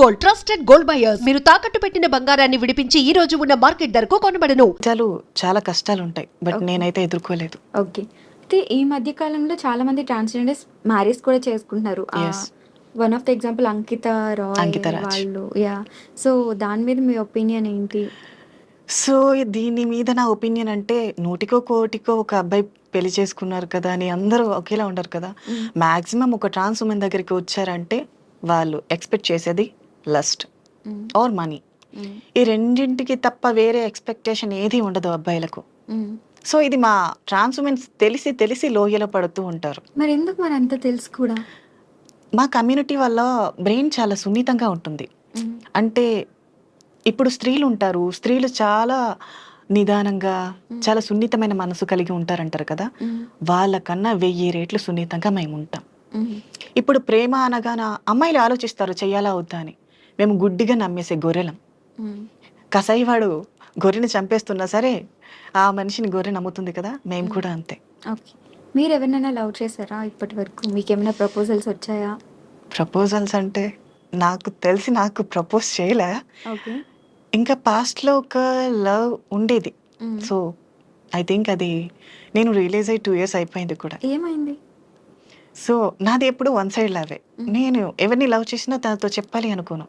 Gold, trusted gold buyers. మీరు తాకట్టు పెట్టిన బంగారాన్ని విడిపించి ఈ రోజు ఉన్న మార్కెట్ ధరకు కొనబడను. చాలా కష్టాలు ఉంటాయి, బట్ నేనైతే ఎదుర్కోలేదు. ఓకే. అయితే ఈ మధ్య కాలంలో చాలా మంది ట్రాన్స్జెండర్స్ మ్యారేజ్ కూడా చేసుకుంటున్నారు. Yes. One of the example Ankita Ankita Raj. వాళ్ళు. సో దాని మీద మీ ఒపీనియన్ ఏంటి? సో దీని మీద నా ఒపీనియన్ అంటే, నూటికో కోటికో ఒక అబ్బాయి పెళ్లి చేసుకున్నారు కదా అని అందరూ ఒకేలా ఉండరు కదా. మాక్సిమం ఒక ట్రాన్స్ ఉమెన్ దగ్గరికి వచ్చారంటే వాళ్ళు ఎక్స్పెక్ట్ చేసేది లస్ట్ ఆర్ మనీ. ఈ రెండింటికి తప్ప వేరే ఎక్స్పెక్టేషన్ ఏది ఉండదు అబ్బాయిలకు. సో ఇది మా ట్రాన్స్ ఉమెన్స్ తెలిసి తెలిసి లోయలో పడుతూ ఉంటారు. మరి ఎందుకు మరి అంత తెలుసు కూడా? మా కమ్యూనిటీ వల్ల బ్రెయిన్ చాలా సున్నితంగా ఉంటుంది. అంటే ఇప్పుడు స్త్రీలు ఉంటారు, స్త్రీలు చాలా నిదానంగా చాలా సున్నితమైన మనసు కలిగి ఉంటారంటారు కదా. వాళ్ళకన్నా 1000 రెట్లు సున్నితంగా మేము ఉంటాం. ఇప్పుడు ప్రేమ అనగానే అమ్మాయిలు ఆలోచిస్తారు చెయ్యాలా వద్దా అని. మేము గుడ్డిగా నమ్మేసే గొర్రెలం. కసాయివాడు గొర్రెని చంపేస్తున్నా సరే ఆ మనిషిని గొర్రె నమ్ముతుంది కదా, మేము కూడా అంతే. ఓకే. మీరు ఎవరినైనా లవ్ చేశారా ఇప్పటి వరకు? మీకు ఏమైనా ప్రపోజల్స్ వచ్చాయా? ప్రపోజల్స్ అంటే నాకు తెలిసి నాకు ప్రపోజ్ చేయలే. ఓకే. ఇంకా పాస్ట్లో ఒక లవ్ ఉండేది. సో ఐ థింక్ అది నేను రియలైజ్ అయ్యి 2 years అయిపోయింది కూడా. ఏమైంది? సో నాది ఎప్పుడు వన్ సైడ్ లవే. నేను ఎవరిని లవ్ చేసినా తనతో చెప్పాలి అనుకోను.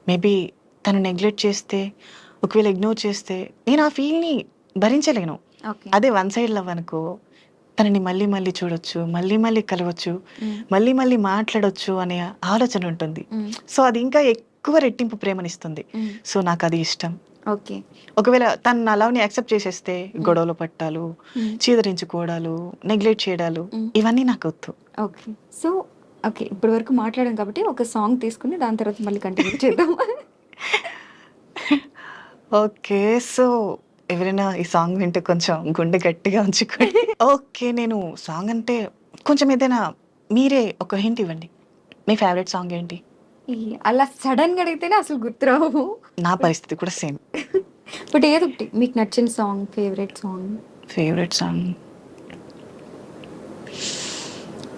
మేబీ తను నెగ్లెక్ట్ చేస్తే, ఒకవేళ ఇగ్నోర్ చేస్తే నేను ఆ ఫీల్ని భరించలేను. ఓకే. అదే వన్ సైడ్ లవ్ అనుకో, తనని మళ్ళీ మళ్ళీ చూడొచ్చు, మళ్ళీ మళ్ళీ కలవచ్చు, మళ్ళీ మళ్ళీ మాట్లాడొచ్చు అనే ఆలోచన ఉంటుంది. సో అది ఇంకా ఎక్కువ రెట్టింపు ప్రేమనిస్తుంది. సో నాకు అది ఇష్టం. ఓకే. ఒకవేళ తను నా లవ్ని యాక్సెప్ట్ చేసేస్తే గొడవలు పట్టాలు, చీదరించుకోవడాలు, నెగ్లెక్ట్ చేయడాలు ఇవన్నీ నాకు వద్దు. ఓకే. సో ఓకే, ఇప్పటి వరకు మాట్లాడాం కాబట్టి ఒక సాంగ్ తీసుకుని దాని తర్వాత మళ్ళీ కంటిన్యూ చేద్దాం. ఓకే. సో ఎవరైనా ఈ సాంగ్ వింటే కొంచెం గుండె గట్టిగా ఉంచుకోండి. ఓకే. నేను సాంగ్ అంటే కొంచెం ఏదైనా మీరే ఒక హింట్ ఇవ్వండి. మీ ఫేవరెట్ సాంగ్ ఏంటి? అలా సడన్ గా అడిగితేనే అసలు గుర్తురావు. నా పరిస్థితి కూడా సేమ్. బట్ ఏదో ఒకటి మీకు నచ్చిన song, favourite song. Favourite song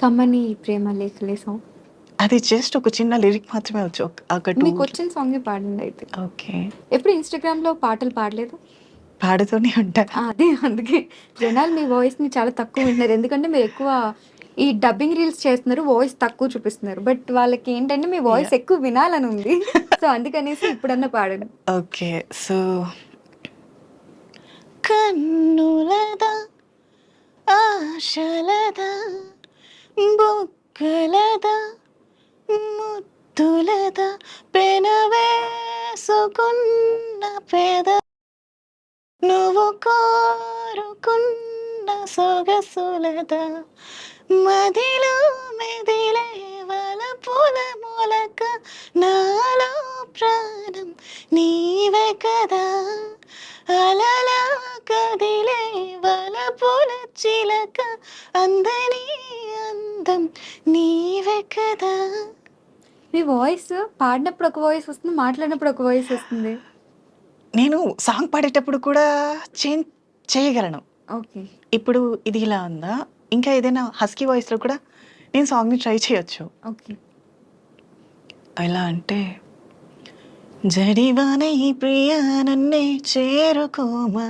కమ్మని ప్రేమ లేఖలే సాంగ్. అది జస్ట్ ఒక చిన్న లిరిక్ మాత్రమే వచ్చు. ఒక మీకు వచ్చిన సాంగ్ పాడండి అయితే. ఓకే. ఎప్పుడు ఇన్స్టాగ్రామ్ లో పాటలు పాడలేదు? పాడుతూనే ఉంటా. అదే అందుకే జనాలు మీ వాయిస్ ని చాలా తక్కువ వింటున్నారు. ఎందుకంటే మీరు ఎక్కువ ఈ డబ్బింగ్ రీల్స్ చేస్తున్నారు, వాయిస్ తక్కువ చూపిస్తున్నారు. బట్ వాళ్ళకి ఏంటంటే మీ వాయిస్ ఎక్కువ వినాలని ఉంది. సో అందుకనేసి ఇప్పుడన్నా పాడండి. ఓకే. సో కన్నులదా ఆశలదా బుక్కలదా ముద్దులదా పెనవేసుకున్న పేద నువ్వు కోరుకున్న సొగసులదా మదిలో మెదిలే వలపుల మొలక నాలో ప్రాణం నీవే కదా అలలా కదిలే వలపుల చిలక అందని అందం నీవే కదా. మీ వాయిస్ పాడినప్పుడు ఒక వాయిస్ వస్తుంది, మాట్లాడినప్పుడు ఒక వాయిస్ వస్తుంది. నేను సాంగ్ పాడేటప్పుడు కూడా చేంజ్ చేయగలను. ఓకే. ఇప్పుడు ఇది ఇలా ఉందా, ఇంకా ఏదైనా హస్కీ వాయిస్లో కూడా నేను సాంగ్ని ట్రై చేయొచ్చు. ఓకే. ఎలా అంటే, జడివానే ప్రియా నన్నే చేరుకోమా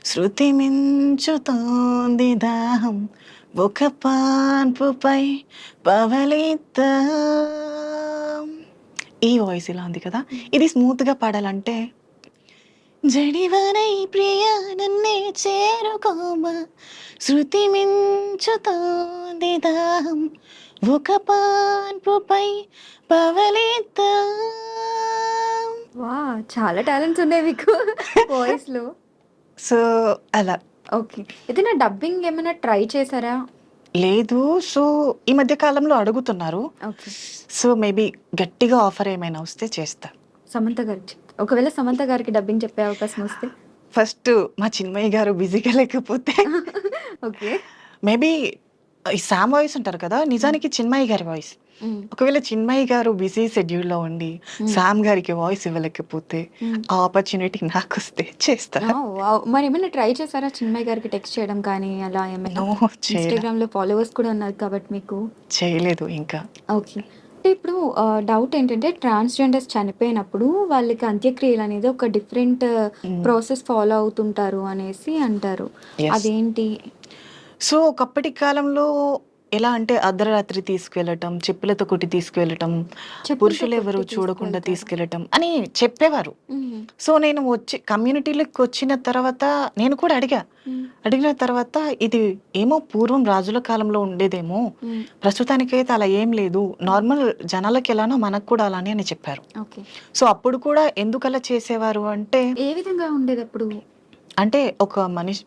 శృతి మించుతోంది దాహం ఒక పాన్పుపై పవలిద్దాం. ఈ వాయిస్ ఇలా ఉంది కదా. ఇది స్మూత్గా పాడాలంటే, జడివానే ప్రియా నన్నే చేరుకోమా శృతి మించుతోంది దాహం ఒక పాన్పుపై పవలిద్దాం. వా, చాలా టాలెంట్స్ ఉన్నాయి మీకు వాయిస్ లో. సో అలా. ఓకే. ఏదైనా డబ్బింగ్ ఏమైనా ట్రై చేశారా? లేదు. సో ఈ మధ్య కాలంలో అడుగుతున్నారు. ఓకే. సో మేబీ గట్టిగా ఆఫర్ ఏమైనా వస్తే చేస్తా. సమంత గారికి ఒకవేళ సమంత గారికి డబ్బింగ్ చెప్పే అవకాశం వస్తే? ఫస్ట్ మా చిన్మయ్య గారు బిజీగా లేకపోతే ఓకే. మేబీ ఈ శామ్ వాయిస్ ఉంటారు కదా, నిజానికి చిన్మయ్య గారి వాయిస్. ఒకవేళ చిన్మయ్య గారు బిజీ షెడ్యూల్లో ఉండి శామ్ గారికి వాయిస్ ఇవ్వలేకపోతే ఆ ఆపర్చునిటీ నాకు వస్తే చేస్తా. మరి ఏమైనా ట్రై చేశారా చిన్మయ్య గారికి టెక్స్ట్ చేయడం కానీ అలా ఏమైనా? నో, ఇన్స్టాగ్రామ్ లో ఫాలోవర్స్ కూడా ఉన్నారు కాబట్టి మీకు. చేయలేదు ఇంకా. ఓకే. అంటే ఇప్పుడు డౌట్ ఏంటంటే ట్రాన్స్‌జెండర్స్ చనిపోయినప్పుడు వాళ్ళకి అంత్యక్రియలు అనేది ఒక డిఫరెంట్ ప్రాసెస్ ఫాలో అవుతుంటారు అనేసి అంటారు. ఎస్. అదేంటి? సో ఒకప్పటి కాలంలో ఎలా అంటే అర్ధరాత్రి తీసుకెళ్ళటం, చెప్పులతో కొట్టి తీసుకెళ్ళటం, చెప్పులతో పురుషులు ఎవరు కొట్టి చూడకుండా తీసుకెళ్తారా? తీసుకెళ్ళటం అని చెప్పేవారు. హ్మ్. సో నేను వచ్చి కమ్యూనిటీలోకి వచ్చిన తర్వాత నేను కూడా అడిగా. హ్మ్. అడిగిన తర్వాత ఇది ఏమో పూర్వం రాజుల కాలంలో ఉండేదేమో, హ్మ్. ప్రస్తుతానికైతే అలా ఏం లేదు. నార్మల్ జనాలకి ఎలానో మనకు కూడా అలానే అని చెప్పారు. ఓకే. సో అప్పుడు కూడా ఎందుకలా చేసేవారు అంటే, ఏ విధంగా ఉండేదప్పుడు? అంటే ఒక మనిషి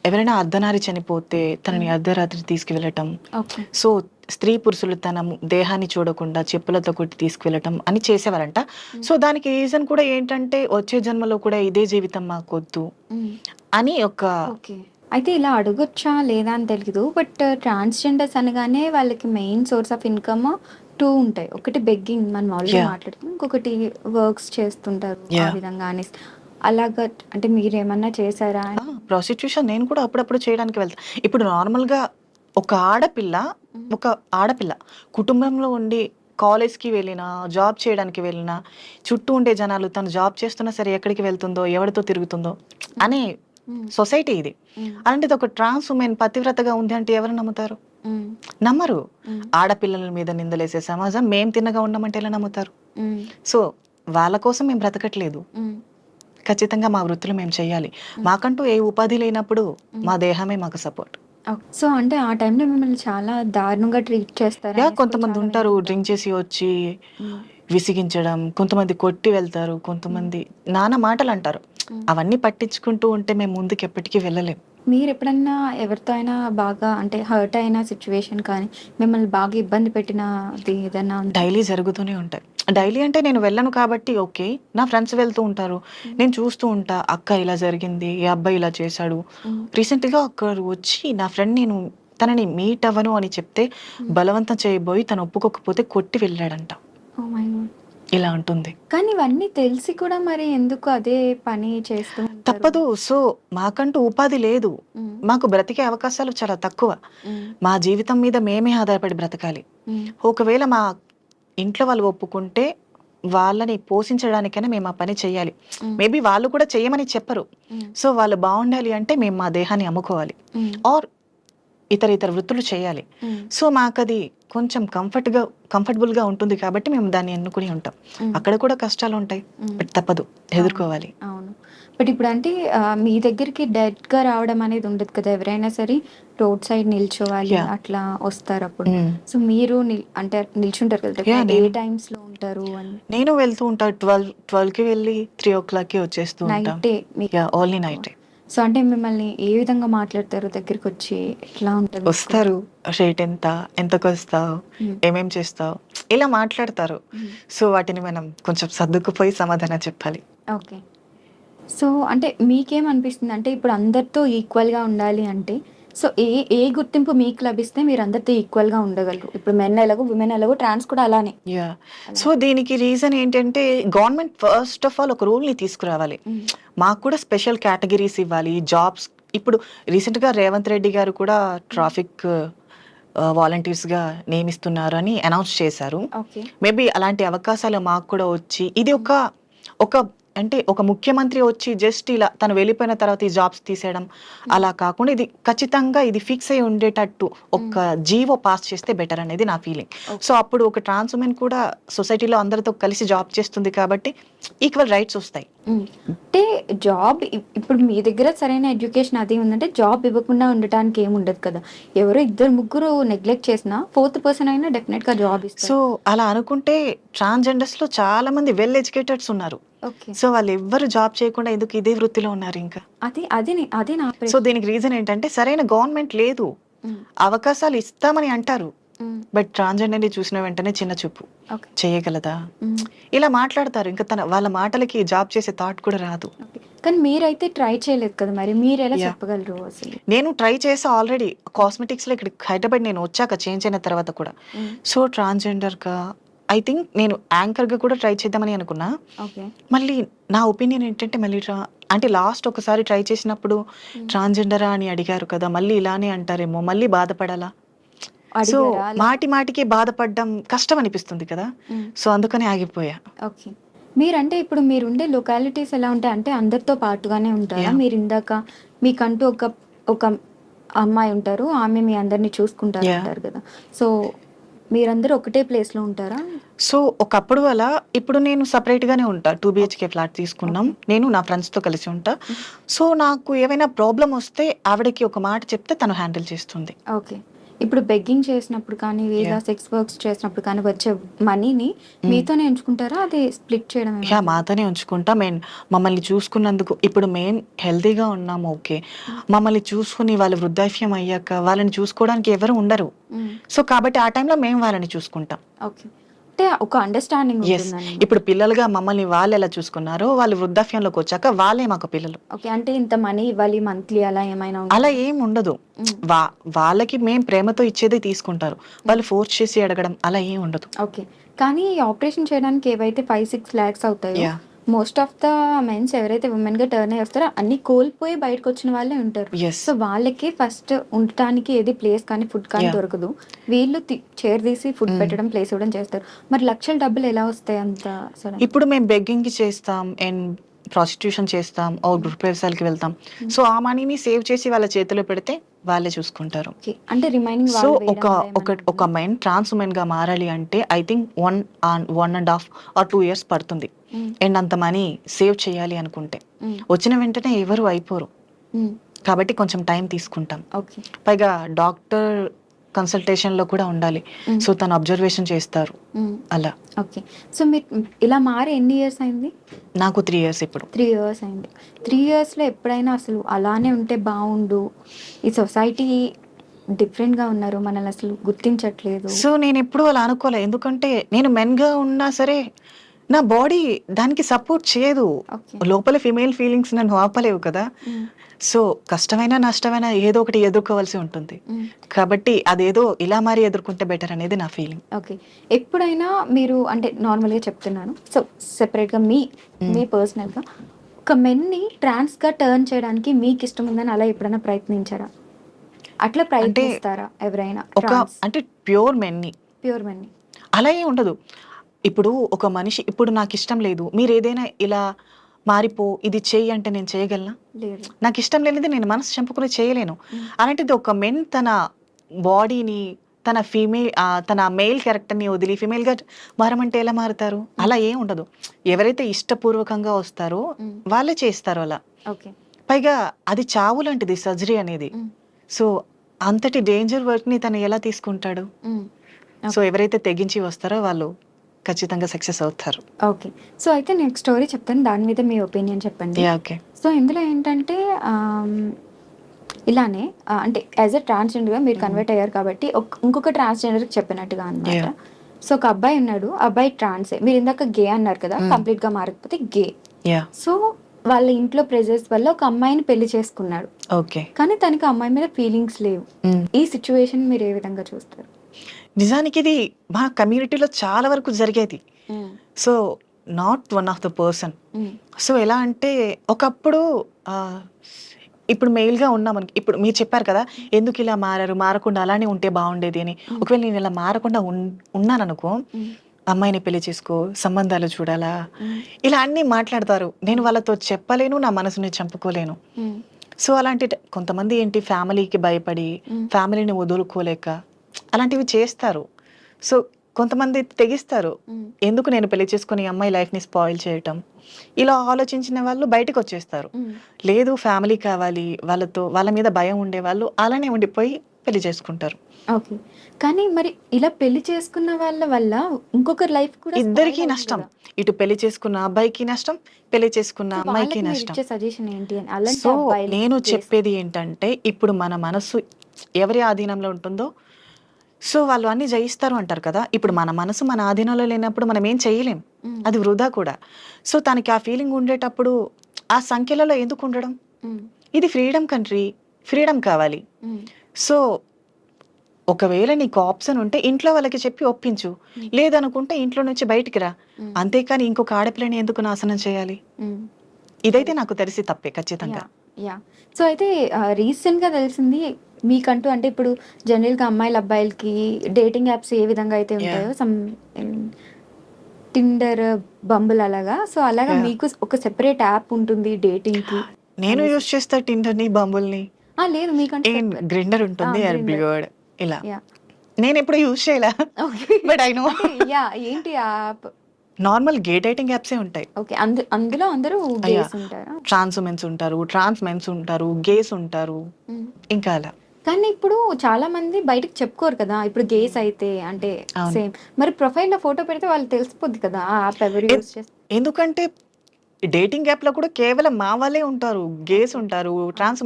ఎవరైనా అర్ధనారి చనిపోతే తనని అర్ధరాత్రి తీసుకువెళ్ళటం. ఓకే. సో స్త్రీ పురుషులు తన దేహాన్ని చూడకుండా చెప్పులతో కొట్టి తీసుకువెళ్ళటం అని చేసేవారంట. సో దానికి రీజన్ కూడా ఏంటంటే వచ్చే జన్మలో కూడా ఇదే జీవితం మాకొద్దు హ్మ్. అని ఒక ఓకే. అయితే ఇలా అడగొచ్చా లేదా అని తెలీదు. బట్ ట్రాన్స్‌జెండర్స్ అనగానే వాళ్ళకి మెయిన్ సోర్స్ ఆఫ్ ఇన్‌కమ్ 2 ఉంటాయి. ఒకటి బెగ్గింగ్ మనం ఆల్రెడీ Yeah. మాట్లాడుకున్నాం. ఇంకొకటి వర్క్స్ చేస్తుంటారు ఆ Yeah. విధంగా అనేసి. అలాగా అంటే మీరేమన్నా చేశారా? ప్రాస్టిట్యూషన్ నేను కూడా అప్పుడప్పుడు చేయడానికి వెళ్తా. ఇప్పుడు నార్మల్‌గా ఒక ఆడపిల్ల, ఒక ఆడపిల్ల కుటుంబంలో ఉండి కాలేజ్‌కి వెళ్ళినా, జాబ్ చేయడానికి వెళ్ళినా, చుట్టూ ఉండే జనాలు తను జాబ్ చేస్తున్నా సరే ఎక్కడికి వెళ్తుందో, ఎవరితో తిరుగుతుందో అనే హ్మ్. సొసైటీ ఇది. హ్మ్. అలాంటిది ఒక ట్రాన్స్ ఉమెన్ పతివ్రతగా ఉంది అంటే ఎవరు నమ్ముతారు? హ్మ్. నమ్మరు. హ్మ్. ఆడపిల్లల మీద నిందలేసే సమాజం మేము తిన్నగా ఉన్నామంటే ఎలా నమ్ముతారు? హ్మ్. సో వాళ్ళ కోసం మేము బ్రతకట్లేదు. హ్మ్. ఖచ్చితంగా మా వృత్తులు మేము చేయాలి. మాకంటూ ఏ ఉపాధి లేనప్పుడు మా దేహమే మాకు సపోర్ట్. ఓకే. సో, అంటే ఆ టైంలో మిమ్మల్ని చాలా దారుణంగా ట్రీట్ చేస్తారనేసి కూడా కొంతమంది చాలా ఉంటారు వింటుంటాం. డ్రింక్ చేసి వచ్చి హ్మ్. విసిగించడం, కొంతమంది కొట్టి వెళ్తారు, కొంతమంది నానా మాటలు అంటారు. హ్మ్. అవన్నీ పట్టించుకుంటూ ఉంటే మేము ముందుకు ఎప్పటికీ వెళ్ళలేం. మీరెప్పుడన్నా ఎవరితో అయినా బాగా అంటే హర్ట్ అయిన సిట్యుయేషన్ కానీ, మిమ్మల్ని బాగా ఇబ్బంది పెట్టినది ఏదన్నా ఉందా? డైలీ జరుగుతూనే ఉంటాయి. డైలీ అంటే నేను వెళ్ళను కాబట్టి ఓకే. నా ఫ్రెండ్స్ వెళ్తూ ఉంటారు. నేను చూస్తూ ఉంటా. అక్క ఇలా జరిగింది, ఈ అబ్బాయి ఇలా చేశాడు. హ్మ్. రీసెంట్‌గా ఒకరు వచ్చి నా ఫ్రెండ్ నేను తనని మీట్ అవ్వను అని చెప్తే బలవంతం చేయబోయి తను ఒప్పుకోకపోతే కొట్టి వెళ్ళాడంట. Oh my God! ఇలా ఉంటుంది. కానీ ఇవన్నీ తెలిసి కూడా మరి ఎందుకు అదే పని చేస్తూ ఉంటారు? తప్పదు. సో మాకంటూ ఉపాధి లేదు. హ్మ్. మాకు బ్రతికే అవకాశాలు చాలా తక్కువ. హ్మ్. మా జీవితం మీద మేమే ఆధారపడి బ్రతకాలి. హ్మ్. ఒకవేళ మా ఇంట్లో వాళ్ళు ఒప్పుకుంటే వాళ్ళని పోషించడానికైనా మేము ఆ పని చేయాలి. హ్మ్. మేబీ వాళ్ళు కూడా చేయమని చెప్పరు. హ్మ్. సో వాళ్ళు బాగుండాలి అంటే మేము మా దేహాన్ని అమ్ముకోవాలి. హ్మ్. ఆర్ ఇతర వృత్తులు చేయాలి. హ్మ్. సో మాకది కొంచెం కంఫర్టబుల్‌గా ఉంటుంది కాబట్టి మేము దాన్ని ఎన్నుకుని ఉంటాం. హ్మ్. అక్కడ కూడా కష్టాలు ఉంటాయి. హ్మ్. బట్ తప్పదు. ఎదుర్కోవాలి. అవును. బట్ ఇప్పుడంటే మీ దగ్గరికి డైరెక్ట్‌గా రావడం అనేది ఉండదు కదా! ఎవరైనా సరే రోడ్ సైడ్ నిల్చోవాలి యాహ్! అట్లా వస్తారప్పుడు. హ్మ్. సో, మీరు అంటే నిల్చుంటారు కదా! యాహ్! ఏ నేను టైమ్స్‌లో ఉంటారు అని? నేను వెళ్తూ ఉంటా. 12కి వెళ్ళి 3:00కి వచ్చేస్తూ ఉంటా. నైటే మీకు ఓన్లీ నైటే. సో, అంటే మిమ్మల్ని ఏ విధంగా మాట్లాడతారు దగ్గరికొచ్చి? ఎట్లా ఉంటది మీకు? వస్తారు. రేట్ ఎంత? ఎంతకొస్తావు? హ్మ్. ఏమేం చేస్తావు? ఇలా మాట్లాడతారు. హ్మ్. సో వాటిని మనం కొంచెం సర్దుకుపోయి సమాధానం చెప్పాలి. ఓకే. సో, అంటే మీకేమనిపిస్తుంది? అంటే ఇప్పుడు అందరితో ఈక్వల్‌గా ఉండాలి అంటే, సో, ఏ గుర్తింపు మీకు లభిస్తే మీరందరితో ఈక్వల్‌గా ఉండగలరు? ఇప్పుడు మెన్ ఎలాగో, విమెన్ ఎలాగో, ట్రాన్స్ కూడా అలానే. యాహ్! అలా. సో దీనికి రీజన్ ఏంటంటే గవర్నమెంట్ ఫస్ట్ ఆఫ్ ఆల్ ఒక రూల్‌ని తీసుకురావాలి. హ్మ్. మాకు కూడా స్పెషల్ కేటగిరీస్ ఇవ్వాలి. జాబ్స్ ఇప్పుడు రీసెంట్‌గా రేవంత్ రెడ్డి గారు కూడా ట్రాఫిక్ వాలంటీర్స్‌గా నియమిస్తున్నారని అనౌన్స్ చేశారు. ఓకే. మేబీ అలాంటి అవకాశాలు మాకు కూడా వచ్చి ఇది ఒక అంటే ఒక ముఖ్యమంత్రి వచ్చి జస్ట్ ఇలా తను వెళ్ళిపోయిన తర్వాత ఈ జాబ్స్ తీసేయడం అలా కాకుండా ఇది ఖచ్చితంగా ఇది ఫిక్స్ అయ్యి ఉండేటట్టు ఒక జీవో పాస్ చేస్తే బెటర్ అనేది నా ఫీలింగ్. సో అప్పుడు ఒక ట్రాన్స్ ఉమెన్ కూడా సొసైటీలో అందరితో కలిసి జాబ్ చేస్తుంది కాబట్టి ఈక్వల్ రైట్స్ వస్తాయి. హ్మ్. అంటే జాబ్ ఇప్పుడు మీ దగ్గర సరైన ఎడ్యుకేషన్ అది ఉందంటే జాబ్ ఇవ్వకుండా ఉండటానికి ఏముండదు కదా! ఎవరో ఇద్దరు, ముగ్గురు నెగ్లెక్ట్ చేసినా ఫోర్త్ పర్సన్ అయినా డెఫినెట్‌గా జాబ్ సో ఇస్తారు. అలా అనుకుంటే ట్రాన్స్‌జెండర్స్‌లో చాలా మంది వెల్ ఎడ్యుకేటెడ్స్ ఉన్నారు. ఓకే. సో వాళ్ళు ఎవ్వరు జాబ్ చేయకుండా ఎందుకు ఇదే వృత్తిలో ఉన్నారు ఇంకా? అదే నా సో ప్రశ్న. దీనికి రీజన్ ఏంటంటే సరైన గవర్నమెంట్ లేదు. హ్మ్. అవకాశాలు ఇస్తామని అంటారు. హ్మ్. బట్ ట్రాన్స్‌జెండర్‌ని చూసిన వెంటనే చిన్న చూపు. ఓకే. చేయగలదా? హ్మ్. ఇలా మాట్లాడతారు. ఇంకా వాళ్ళ మాటలకి జాబ్ చేసే థాట్ కూడా రాదు. ఓకే. కానీ మీరైతే ట్రై చేయలేదు కదా! మరి మీరెలా యాహ్! చెప్పగలరు అసలు? నేను ట్రై చేశా ఆల్రెడీ. కాస్మెటిక్స్‌లో ఇక్కడికి హైదరాబాద్ నేను వచ్చాక చేంజ్ అయిన తర్వాత కూడా. హ్మ్. సో ట్రాన్స్‌జెండర్‌గా ఐ థింక్ నేను యాంకర్‌గా కూడా ట్రై చేద్దామని అనుకున్నా. ఓకే. మళ్ళీ నా ఒపీనియన్ ఏంటంటే మళ్ళీ అంటే లాస్ట్ ఒకసారి ట్రై చేసినప్పుడు ట్రాన్స్‌జెండరా అని అడిగారు కదా! మళ్ళీ ఇలానే అంటారేమో, మళ్ళీ బాధపడాలా? సో అడిగారా అలా? మాటికి బాధపడడం కష్టం అనిపిస్తుంది కదా, మ్మ్. సో అందుకని ఆగిపోయా. ఓకే. మీరంటే ఇప్పుడు మీరుండే లొకాలిటీస్ ఎలా ఉంటాయి అంటే అందరితో పాటుగానే ఉంటారా? Yeah. మీరు ఇందాక మీకంటూ ఒక అమ్మాయి ఉంటారు, ఆమె మీ అందరిని చూసుకుంటారు Yeah. అంటారు కదా. సో మీరందరూ ఒకటే ప్లేస్లో ఉంటారా? సో ఒకప్పుడు అలా, ఇప్పుడు నేను separate గానే ఉంటా. 2 BHK ఫ్లాట్ తీసుకున్నాం, నేను నా friends తో కలిసి ఉంటా. సో నాకు ఏమైనా ప్రాబ్లం వస్తే ఆవిడకి ఒక మాట చెప్తే తను హ్యాండిల్ చేస్తుంది. ఓకే. ఇప్పుడు బెగ్గింగ్ చేసినప్పుడు కానీ లేదా Yeah. సెక్స్ వర్క్స్ చేసినప్పుడు కానీ వచ్చే మనీని మీతోనే ఎంచుకుంటారా, అది స్ప్లిట్ చేయడం యా మాతోనే ఉంచుకుంటా. మమ్మల్ని చూసుకున్నందుకు ఇప్పుడు మేము హెల్తీగా ఉన్నాము, ఓకే. మమ్మల్ని చూసుకుని వాళ్ళు వృద్ధాప్యం అయ్యాక వాళ్ళని చూసుకోవడానికి ఎవరు ఉండరు. సో కాబట్టి ఆ టైంలో మేము వాళ్ళని చూసుకుంటాం. ఓకే. అంటే ఒక అండర్స్టాండింగ్ ఎస్, ఉంటుందండి. ఇప్పుడు పిల్లలుగా మమ్మల్ని వాళ్ళు ఎలా చూసుకున్నారో వాళ్ళు వృద్ధాప్యంలోకి వచ్చాక వాళ్ళే మాకు పిల్లలు. ఓకే. అంటే ఇంత మనీ ఇవ్వాలి మంత్లీ అలా ఏమైనా ఉంటుందా? అలా ఏం ఉండదు. వాళ్ళకి మేము ప్రేమతో ఇచ్చేది తీసుకుంటారు, వాళ్ళు ఫోర్స్ చేసి అడగడం అలా ఏం ఉండదు. ఓకే. కానీ ఆపరేషన్ చేయడానికి ఏవైతే 5-6 lakhs అవుతాయో Yeah. Most of the mens ఎవరైతే ఉమెన్ గా టర్న్ అయ్యి వస్తారో అన్ని కోల్పోయి బయటకు వచ్చిన వాళ్ళే ఉంటారు. Yes. సో వాళ్ళకి ఫస్ట్ ఉండటానికి ఏది ప్లేస్ కానీ ఫుడ్ కానీ Yeah. దొరకదు. వీళ్ళు చైర్ తీసి ఫుడ్ పెట్టడం ప్లేస్ ఇవ్వడం చేస్తారు. మరి లక్షల డబ్బులు ఎలా వస్తాయి అంత సడన్? ఇప్పుడు మేము బెగ్గింగ్ చేస్తాం అండ్ ప్రాస్టిట్యూషన్ చేస్తాం, గృహప్రవేశాలకి వెళ్తాం. సో ఆ మనీని సేవ్ చేసి వాళ్ళ చేతిలో పెడితే వాళ్ళే చూసుకుంటారు. ఓకే. అంటే రిమైనింగ్ సో ఒక మెన్ ట్రాన్స్ ఉమెన్ గా మారాలి అంటే ఐ థింక్ 1.5 or 2 years పడుతుంది. అండ్ అంత మనీ సేవ్ చేయాలి అనుకుంటే వచ్చిన వెంటనే ఎవరు అయిపోరు, కాబట్టి కొంచెం టైం తీసుకుంటాం. ఓకే. పైగా డాక్టర్ కన్సల్టేషన్ లో కూడా ఉండాలి, సో తను అబ్జర్వేషన్ చేస్తారు అలా. ఓకే. సో మీరు ఇలా మారి ఎన్ని ఇయర్స్ అయింది? నాకు 3 years ఇప్పుడు. 3 years అయింది. 3 yearsలో ఎప్పుడైనా అసలు అలానే ఉంటే బాగుండు, ఈ సొసైటీ డిఫరెంట్గా ఉన్నారు, మనల్ని అసలు గుర్తించట్లేదు? సో నేను ఎప్పుడు అలా అనుకోలే, ఎందుకంటే నేను మెన్ గా ఉన్నా సరే నా బాడీ దానికి సపోర్ట్ చేయదు. ఓకే. లోపల ఫిమేల్ ఫీలింగ్స్ నన్ను ఆపలేవు కదా. సో కష్టమైన నష్టమైన ఏదో ఒకటి ఎదుర్కోవాల్సి ఉంటుంది, కాబట్టి అదేదో ఇలా మారి ఎదుర్కొంటే బెటర్ అనేది నా ఫీలింగ్. ఓకే. ఎప్పుడైనా మీరు అంటే నార్మల్గా చెప్తున్నాను, సో సెపరేట్గా మీ పర్సనల్గా ఒక మెన్ని ట్రాన్స్గా టర్న్ చేయడానికి మీకు ఇష్టం ఉందని అలా ఎప్పుడైనా ప్రయత్నించారా? అట్లా ప్రయత్నిస్తారా ఎవరైనా? అంటే ప్యూర్ మెన్ని, ప్యూర్ మెన్ని అలా ఏం ఉండదు. ఇప్పుడు ఒక మనిషి ఇప్పుడు నాకు ఇష్టం లేదు, మీరు ఏదైనా ఇలా మారిపో ఇది చెయ్యి అంటే నేను చేయగలనా? లేదు. నాకు ఇష్టం లేనిది నేను మనసు చంపుకుని చేయలేను. అలాంటిది ఒక మెన్ తన బాడీని తన మెయిల్ క్యారెక్టర్ని వదిలి ఫిమేల్గా మారమంటే ఎలా మారుతారు? అలా ఏం ఉండదు. ఎవరైతే ఇష్టపూర్వకంగా వస్తారో వాళ్ళే చేస్తారు అలా. ఓకే. పైగా అది చావు లాంటిది సర్జరీ అనేది. సో అంతటి డేంజర్ వర్క్ని తను ఎలా తీసుకుంటాడు? సో ఎవరైతే తెగించి వస్తారో వాళ్ళు ఖచ్చితంగా సక్సెస్ అవుతారు. ఓకే. సో అయితే నేను స్టోరీ చెప్తాను, దాని మీద మీ ఒపీనియన్ చెప్పండి. ఓకే. సో ఇందులో ఏంటంటే ఇలానే అంటే యాజ్ ఎ ట్రాన్స్జెండర్గా మీరు కన్వర్ట్ అయ్యారు కాబట్టి ఇంకొక ట్రాన్స్జెండర్కి చెప్పినట్టుగా అనమాట. సో ఒక అబ్బాయి ఉన్నాడు, అబ్బాయి ట్రాన్సే. మీరు ఇందాక గే అన్నారు కదా, కంప్లీట్గా మారకపోతే గే. సో వాళ్ళ ఇంట్లో ప్రెజర్స్ వల్ల ఒక అమ్మాయిని పెళ్లి చేసుకున్నాడు. ఓకే. కానీ తనకి అమ్మాయి మీద ఫీలింగ్స్ లేవు. ఈ సిచ్యువేషన్ మీరు ఏ విధంగా చూస్తారు? నిజానికి ఇది మా కమ్యూనిటీలో చాలా వరకు జరిగేది. So not one of the person. So ఎలా అంటే ఒకప్పుడు ఇప్పుడు మెయిల్గా ఉన్నామని, ఇప్పుడు మీరు చెప్పారు కదా ఎందుకు ఇలా మారకుండా అలానే ఉంటే బాగుండేది అని. ఒకవేళ నేను ఇలా మారకుండా ఉన్నాననుకో, అమ్మాయిని పెళ్లి చేసుకో, సంబంధాలు చూడాలా, ఇలా అన్నీ మాట్లాడతారు. నేను వాళ్ళతో చెప్పలేను, నా మనసుని చంపుకోలేను. సో అలాంటి కొంతమంది ఏంటి ఫ్యామిలీకి భయపడి ఫ్యామిలీని వదులుకోలేక అలాంటివి చేస్తారు. సో కొంతమంది తెగిస్తారు, ఎందుకు నేను పెళ్లి చేసుకుని అమ్మాయి లైఫ్ని స్పాయిల్ చేయటం, ఇలా ఆలోచించిన వాళ్ళు బయటకు వచ్చేస్తారు. లేదు ఫ్యామిలీ కావాలి, వాళ్ళ మీద భయం ఉండే వాళ్ళు అలానే ఉండిపోయి పెళ్లి చేసుకుంటారు. ఓకే. కానీ మరి ఇలా పెళ్లి చేసుకున్న వాళ్ళ వల్ల ఇంకొకరి లైఫ్ కూడా ఇద్దరికి నష్టం. ఇటు పెళ్లి చేసుకున్న అబ్బాయికి నష్టం, పెళ్లి చేసుకున్న అమ్మాయికి నష్టం. సజెషన్ ఏంటి అని అలాంటి సో అబ్బాయిలు నేను చెప్పేది ఏంటంటే, ఇప్పుడు మన మనసు ఎవరి ఆధీనంలో ఉంటుందో సో వాళ్ళు అన్ని జయిస్తారు అంటారు కదా. ఇప్పుడు మన మనసు మన ఆధీనంలో లేనప్పుడు మనం ఏం చేయలేం, అది వృధా కూడా. సో తనకి ఆ ఫీలింగ్ ఉండేటప్పుడు ఆ సంఖ్యలలో ఎందుకు ఉండడం? ఇది ఫ్రీడమ్ కంట్రీ, ఫ్రీడమ్ కావాలి. సో ఒకవేళ నీకు ఆప్షన్ ఉంటే ఇంట్లో వాళ్ళకి చెప్పి ఒప్పించు, లేదనుకుంటే ఇంట్లో నుంచి బయటికి రా, అంతేకాని ఇంకొక ఆడపిల్లని ఎందుకు నాశనం చేయాలి? ఇదైతే నాకు తెలిసి తప్పే ఖచ్చితంగా. యా. సో అయితే రీసెంట్గా తెలిసింది మీకంటూ అంటే ఇప్పుడు జనరల్గా అమ్మాయిల అబ్బాయిలకి డేటింగ్ యాప్స్ ఏ విధంగా అయితే ఉంటాయో సమ్ టిండర్ బంబుల్ అలాగా, సో అలాగా Yeah. మీకు ఒక సెపరేట్ యాప్ ఉంటుంది డేటింగ్ కి? నేను యూజ్ చేస్తా టిండర్ని, బంబుల్ని. లేదు మీకంటే గ్రిండర్ ఉంటుంది, ఎర్బ్లివర్డ్ ఇలా. యా నేను ఎప్పుడు యూజ్ చేయలే, బట్ ఐ నో. యా ఏంటి యాప్? నార్మల్ గే డేటింగ్ యాప్సే ఉంటాయి. ఓకే, అందులో అందరూ గేస్ ఉంటారా? ట్రాన్స్ ఉమెన్స్ ఉంటారు, ట్రాన్స్ మెన్స్ ఉంటారు, గేస్ ఉంటారు, ఇంకా అలా. కానీ ఇప్పుడు చాలా మంది బయటకు చెప్పుకోరు కదా, ఇప్పుడు గేస్ అయితే అంటే అవును. సేమ్ మరి ప్రొఫైల్ లో ఫోటో పెడితే వాళ్ళు తెలిసిపోద్ది కదా ఆ యాప్ ఎవరు యూజ్ చేస్తారు. ఎందుకంటే డేటింగ్ యాప్లో కూడా కేవలం మా వాళ్ళే ఉంటారు, గేస్ ఉంటారు, trans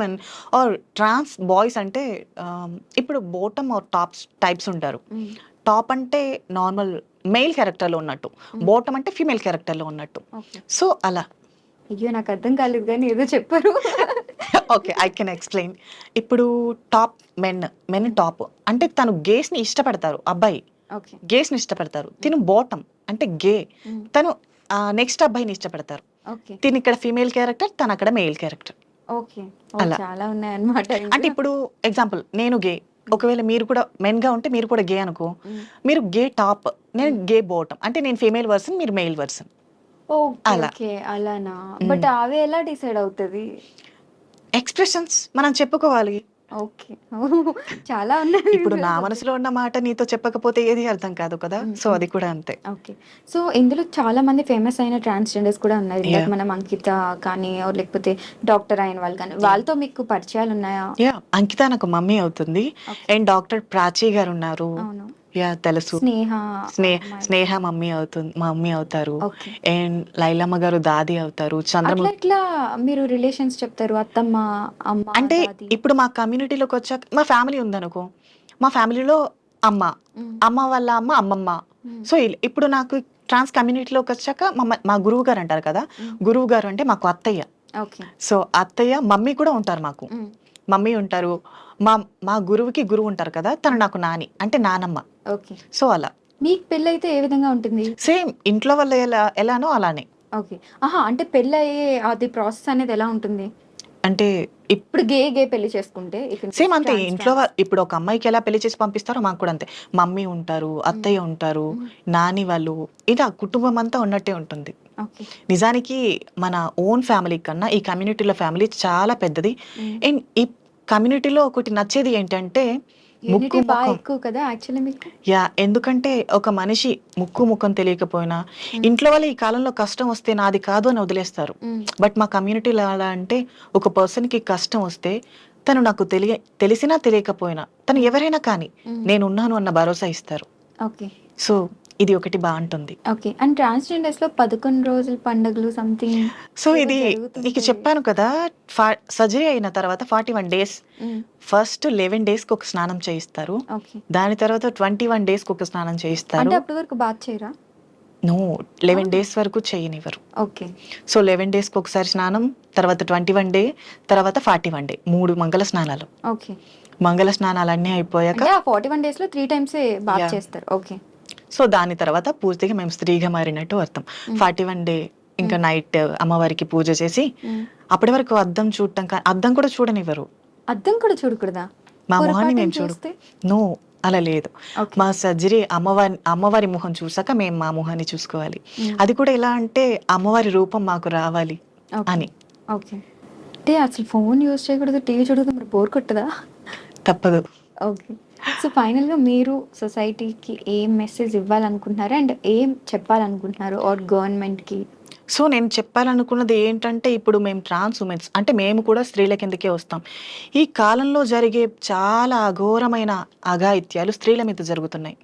men or trans boys. అంటే ఇప్పుడు బాటమ్ ఆర్ టాప్స్ టైప్స్ ఉంటారు. టాప్ అంటే నార్మల్ మెయిల్ క్యారెక్టర్లో ఉన్నట్టు, బాటమ్ అంటే ఫీమేల్ క్యారెక్టర్లో ఉన్నట్టు. ఓకే, సో అలా. అయ్యో నాకు అర్థం కాలేదు కానీ ఏదో చెప్పారు. Okay, I can explain. ఇప్పుడు టాప్ మెన్ టాప్ అంటే తను గేస్ని ఇష్టపడతారు, అబ్బాయి ఓకే గేస్ని ఇష్టపడతారు. తిను బాటమ్ అంటే గే, తను నెక్స్ట్ అబ్బాయిని ఇష్టపడతారు. ఓకే తిని ఇక్కడ ఫీమేల్ క్యారెక్టర్, తను అక్కడ మెయిల్ క్యారెక్టర్. ఓకే అలా. చాలా ఉన్నాయన్నమాట. అంటే ఇప్పుడు ఎగ్జాంపుల్, నేను గే, ఒకవేళ మీరు కూడా మెన్ గా ఉంటే మీరు కూడా గే అనుకో, మీరు గే టాప్, నేను గే బాటమ్, అంటే నేను ఫీమేల్ వర్షన్, మీరు మెయిల్ వర్షన్. అలా. ఓకే అలానా? బట్ అవి ఎలా డిసైడ్ అవుతుంది? ఎక్స్ప్రెషన్స్ మనం చెప్పుకోవాలి. ఓకే చాలా ఉన్నాయి. ఇప్పుడు నా మనసులో ఉన్న మాట నీతో చెప్పకపోతే ఏది అర్థం కాదు కదా, సో అది కూడా అంతే. ఓకే, సో ఇందులో చాలా మంది ఫేమస్ అయిన ట్రాన్స్జెండర్స్ కూడా ఉన్నారు. Yeah. Like మనం అంకిత కానీ or లేకపోతే డాక్టర్ అయిన వాళ్ళు కానీ, వాళ్ళతో మీకు పరిచయాలు ఉన్నాయా? యా, అంకిత నాకు మమ్మీ అవుతుంది. Okay. అండ్ డాక్టర్ ప్రాచీ గారు ఉన్నారు. అవును. యా, తెలుసు. స్నేహ స్నేహ మమ్మీ అవుతారు. ఓకే, అండ్ లైలమ్మ గారు దాది అవుతారు. అట్లా చంద్రముఖి ఎట్లా మీరు రిలేషన్స్ చెప్తారు? అత్తమ్మ, అమ్మ, అంటే దాది? ఇప్పుడు మా కమ్యూనిటీలోకి వచ్చాక, మా ఫ్యామిలీ ఉందనుకో, మా ఫ్యామిలీలో అమ్మ వాళ్ళ అమ్మమ్మ. సో ఇప్పుడు నాకు ట్రాన్స్ కమ్యూనిటీలోకి వచ్చాక మా గురువు గారు అంటారు కదా, గురువు గారు అంటే మాకు అత్తయ్య. ఓకే, సో అత్తయ్య మమ్మీ కూడా ఉంటారు, మాకు మమ్మీ ఉంటారు. మా గురువుకి గురువు ఉంటారు కదా, తను నాకు నాని అంటే నానమ్మ. ఓకే. సో అలా. మీకు పెళ్ళి అయితే ఏ విధంగా ఉంటుంది? సేమ్ ఇంట్లో వల్ల ఎలానో అలానే. ఓకే, అంటే పెళ్ళి అయ్యే అది ప్రాసెస్ అనేది ఎలా ఉంటుంది? అంటే ఇప్పుడు గే పెళ్లి చేసుకుంటే సేమ్ అంతే. ఇంట్లో ఇప్పుడు ఒక అమ్మాయికి ఎలా పెళ్లి చేసి పంపిస్తారో మాకు కూడా అంతే. మమ్మీ ఉంటారు, అత్తయ్య ఉంటారు, నాని వాళ్ళు, ఇలా కుటుంబం అంతా ఉన్నట్టే ఉంటుంది. ఓకే, నిజానికి మన ఓన్ ఫ్యామిలీ కన్నా ఈ కమ్యూనిటీలో ఫ్యామిలీ చాలా పెద్దది. అండ్ ఈ కమ్యూనిటీలో ఒకటి నచ్చేది ఏంటంటే యూనిటీ బాగా ఎక్కువ కదా యాక్చువల్లీ మీకు. యా, ఎందుకంటే ఒక మనిషి ముఖం తెలియకపోయినా ఇంట్లో వాళ్ళు ఈ కాలంలో కష్టం వస్తే నాది కాదు అని వదిలేస్తారు. బట్ మా కమ్యూనిటీలో ఎలా అంటే, ఒక పర్సన్ కి కష్టం వస్తే తను నాకు తెలిసినా తెలియకపోయినా తను ఎవరైనా కానీ నేనున్నాను అన్న భరోసా ఇస్తారు. ఓకే, సో ఇది ఒకటి బాగుంటుంది. ఓకే. అండ్ ట్రాన్స్జెండర్స్ లో 11 రోజుల పండుగలు సంథింగ్. సో ఇది నీకు చెప్పాను కదా, సర్జరీ అయిన తర్వాత 41 డేస్, ఫస్ట్ 11 days కి ఒక స్నానం చేయిస్తారు. ఓకే, దాని తర్వాత 21 days కి ఒక స్నానం చేయిస్తారు. అంటే అప్పటి వరకు బాత్ చేయరా? నో, 11 days వరకు చేయనివ్వరు. ఓకే, సో 11 days కి ఒకసారి స్నానం, తర్వాత 21 day, తర్వాత 41 day, 3 మంగళ స్నానాలు. ఓకే. మంగళ స్నానాలు అన్నీ అయిపోయాక అంటే ఆ 41 days లో 3 times బాత్ Yeah. చేస్తారు. ఓకే, సో దాని తర్వాత పూర్తిగా మేము స్త్రీగా మారినట్టు అర్థం. 41 day ఇంకా నైట్ అమ్మవారికి పూజ చేసి, అప్పటి వరకు అద్దం చూడటం, అద్దం కూడా చూడనివ్వరు. అద్దం కూడా చూడకూడదా? మా మొహాన్ని మేము చూడు. నో, అలా లేదు. మా సర్జరీ అమ్మవారి ముఖం చూసాక మేము మా మొహాన్ని చూసుకోవాలి. అది కూడా ఎలా అంటే అమ్మవారి రూపం మాకు రావాలి అని. ఓకే, అంటే అసలు ఫోన్ యూజ్ చేయకూడదు, టీవీ చూడదు, మరి బోర్ కొట్టదా? తప్పదు. ఓకే, సో ఫైనల్గా మీరు సొసైటీకి ఏం మెసేజ్ ఇవ్వాలనుకుంటున్నారు అండ్ ఏం చెప్పాలనుకుంటున్నారు ఆర్ గవర్నమెంట్కి? సో నేను చెప్పాలనుకున్నది ఏంటంటే, ఇప్పుడు మేము ట్రాన్స్ ఉమెన్స్ అంటే మేము కూడా స్త్రీల కిందకే వస్తాం. ఈ కాలంలో జరిగే చాలా అఘోరమైన అఘాయిత్యాలు స్త్రీల మీద జరుగుతున్నాయి.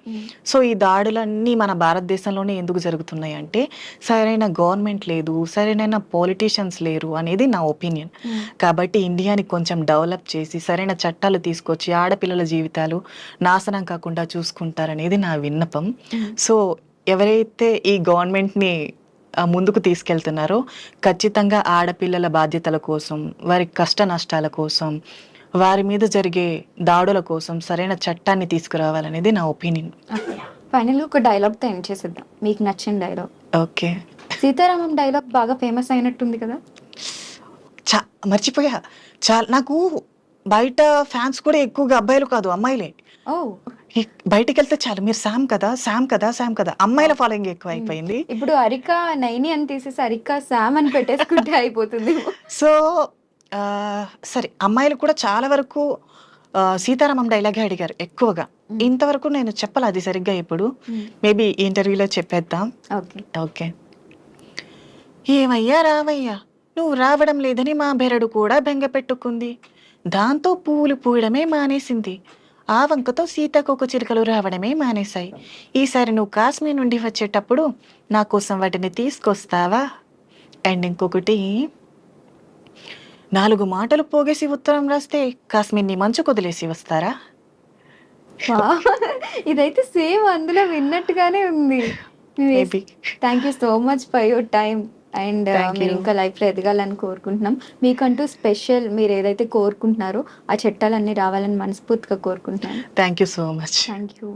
సో ఈ దాడులన్నీ మన భారతదేశంలోనే ఎందుకు జరుగుతున్నాయి అంటే, సరైన గవర్నమెంట్ లేదు, సరైన పొలిటీషియన్స్ లేరు అనేది నా ఒపీనియన్. కాబట్టి ఇండియాని కొంచెం డెవలప్ చేసి సరైన చట్టాలు తీసుకొచ్చి ఆడపిల్లల జీవితాలు నాశనం కాకుండా చూసుకుంటారనేది నా విన్నపం. సో ఎవరైతే ఈ గవర్నమెంట్ని ముందుకు తీసుకెళ్తున్నారో ఖచ్చితంగా ఆడపిల్లల బాధ్యతల కోసం, వారి కష్ట నష్టాల కోసం, వారి మీద జరిగే దాడుల కోసం సరైన చట్టాన్ని తీసుకురావాలనేది నా ఒపీనియన్. ఫైనల్గా ఒక డైలాగ్తో ఎండ్ చేసేద్దాం, మీకు నచ్చిన డైలాగ్. ఓకే, సీతారామం డైలాగ్ బాగా ఫేమస్ అయినట్టుంది కదా? మర్చిపోయా. చాలా నాకు బయట ఫ్యాన్స్ కూడా ఎక్కువగా అబ్బాయిలు కాదు అమ్మాయిలే. ఓ బయటికి వెళ్తే చాలు మీరు శామ్ కదా శామ్ కదా శామ్ కదా, అమ్మాయిల ఫాలోయింగ్ ఎక్కువ అయిపోయింది. ఇప్పుడు అరిక నైని అని తీసేసి అరిక శామ్ అని పెట్టేసుకుంటే అయిపోతుంది. సో సరే అమ్మాయిలు కూడా చాలా వరకు సీతారామం డైలాగే అడిగారు ఎక్కువగా. ఇంతవరకు నేను చెప్పాలి అది సరిగ్గా, ఇప్పుడు మేబీ ఈ ఇంటర్వ్యూలో చెప్పేద్దాం. Okay okay. ఏమయ్యా రావయ్యా, నువ్వు రావడం లేదని మా బెరడు కూడా బెంగ పెట్టుకుంది. దాంతో పువ్వులు పూయడమే మానేసింది. ఆ వంకతో సీతాకోక చిలుకలు రావడమే మానేశాయి. ఈసారి నువ్వు కాశ్మీర్ నుండి వచ్చేటప్పుడు నా కోసం వాటిని తీసుకొస్తావా? అండ్ ఇంకొకటి, 4 మాటలు పోగేసి ఉత్తరం రాస్తే కాశ్మీర్ని మంచు కొదిలేసి వస్తారా? ఇదైతే సేమ్ అందులో విన్నట్టుగానే ఉంది. Maybe. Thank you so much for your time. And Thank మీరు you. ఇంకా లైఫ్లో ఎదగాలని కోరుకుంటున్నాం. మీకంటూ స్పెషల్ మీరు ఏదైతే కోరుకుంటున్నారో ఆ చట్టాలన్నీ రావాలని మనస్ఫూర్తిగా కోరుకుంటున్నాను. Thank you so much. Thank you.